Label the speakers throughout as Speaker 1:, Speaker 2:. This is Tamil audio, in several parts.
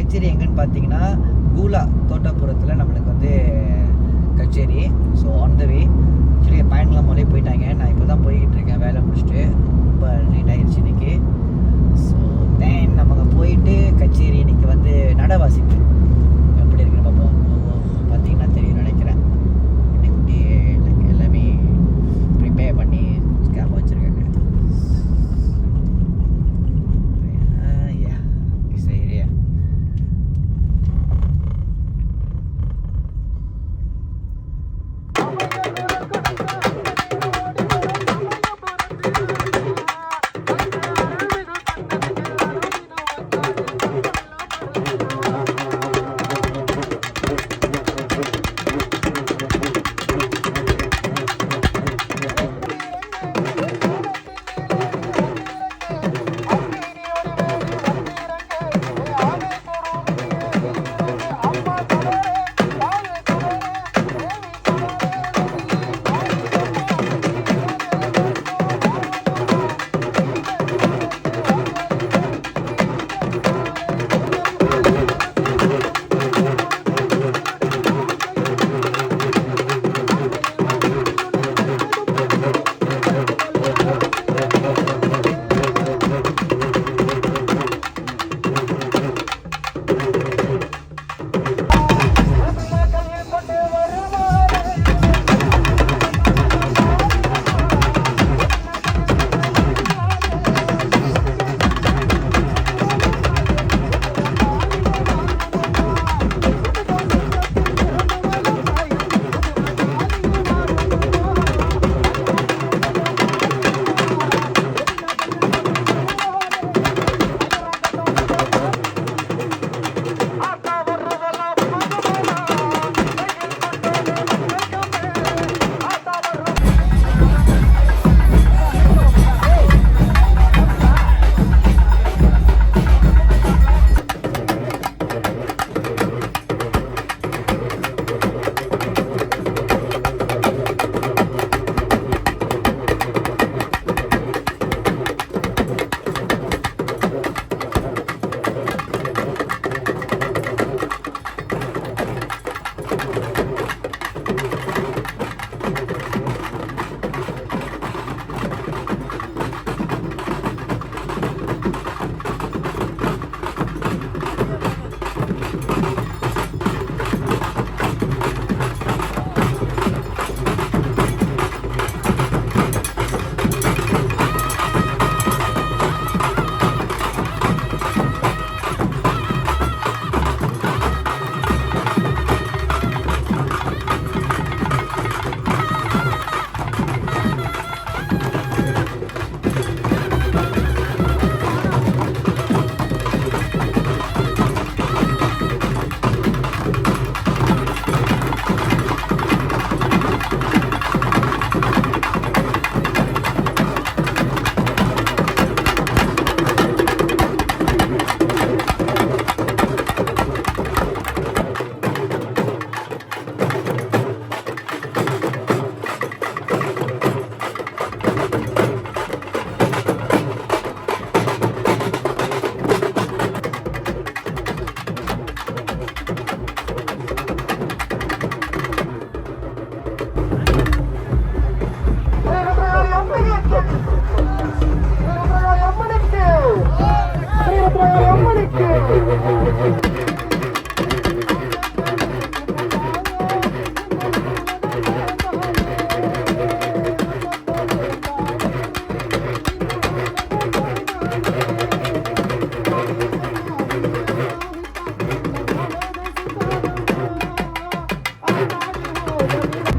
Speaker 1: கச்சேரி எங்கன்னு பார்த்தீங்கன்னா கூலா தோட்டப்புறத்தில் நம்மளுக்கு வந்து கச்சேரி. So on the way actually பயணம்லாம் முதலே போயிட்டாங்க. நான் இப்போ தான் போய்கிட்டு இருக்கேன் வேலை முடிச்சுட்டு. ரொம்ப லேட் ஆகிடுச்சு இன்றைக்கி. ஸோ தென் நம்ம அங்கே போயிட்டு கச்சேரி இன்றைக்கி வந்து நட வாசிப்பு எப்படி இருக்குன்னு பார்ப்போம். பார்த்தீங்கன்னா தெரியும் நினைக்கிறேன். குட்டி எல்லாமே ப்ரிப்பேர் பண்ணி ஸ்கேப் வச்சுருக்காங்க.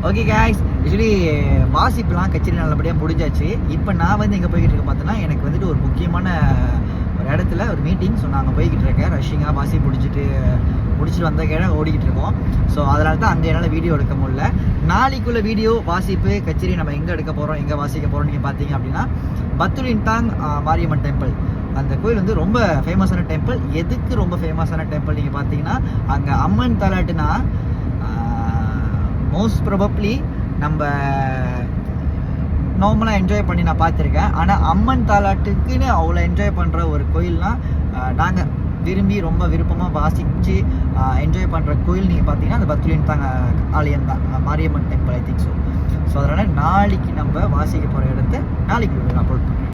Speaker 1: ஓகே காய்ஸ், ஆக்சுவலி வாசிப்புலாம் கச்சேரி நல்லபடியாக முடிஞ்சாச்சு. இப்போ நான் வந்து எங்கே போய்கிட்டு இருக்கேன் பார்த்தோன்னா, எனக்கு வந்துட்டு ஒரு முக்கியமான ஒரு இடத்துல ஒரு மீட்டிங். ஸோ நாங்கள் போய்கிட்டு இருக்கேன். ரஷ்ஷிங்காக வாசிப்பு முடிச்சுட்டு வந்த கிழமை ஓடிக்கிட்டு இருக்கோம். ஸோ அதனால தான் அந்த என்னால் வீடியோ எடுக்க முடியல. நாளைக்குள்ள வீடியோ வாசிப்பு கச்சேரி நம்ம எங்கே எடுக்க போகிறோம், எங்கே வாசிக்க போகிறோம் நீங்கள் பார்த்தீங்க அப்படின்னா, பத்துலின்தாங் மாரியம்மன் டெம்பிள். அந்த கோயில் வந்து ரொம்ப ஃபேமஸான டெம்பிள். எதுக்கு ரொம்ப ஃபேமஸான டெம்பிள் நீங்கள் பார்த்தீங்கன்னா, அங்கே அம்மன் தாலாட்டுனா மோஸ்ட் ப்ராபப்ளி நம்ம நார்மலாக என்ஜாய் பண்ணி நான் பார்த்துருக்கேன். ஆனால் அம்மன் தாலாட்டுக்குன்னு அவ்வளோ என்ஜாய் பண்ணுற ஒரு கோயில்னால் நாங்கள் விரும்பி ரொம்ப விருப்பமாக வாசித்து என்ஜாய் பண்ணுற கோயில் நீங்கள் பார்த்தீங்கன்னா அந்த பத்துலின் தாங்க ஆலயம் தான், Mariamman temple I think so. So அதனால் நாளைக்கு நம்ம வாசிக்க போகிற இடத்த நாளைக்கு நான் அப்லோட் பண்ணுறேன்.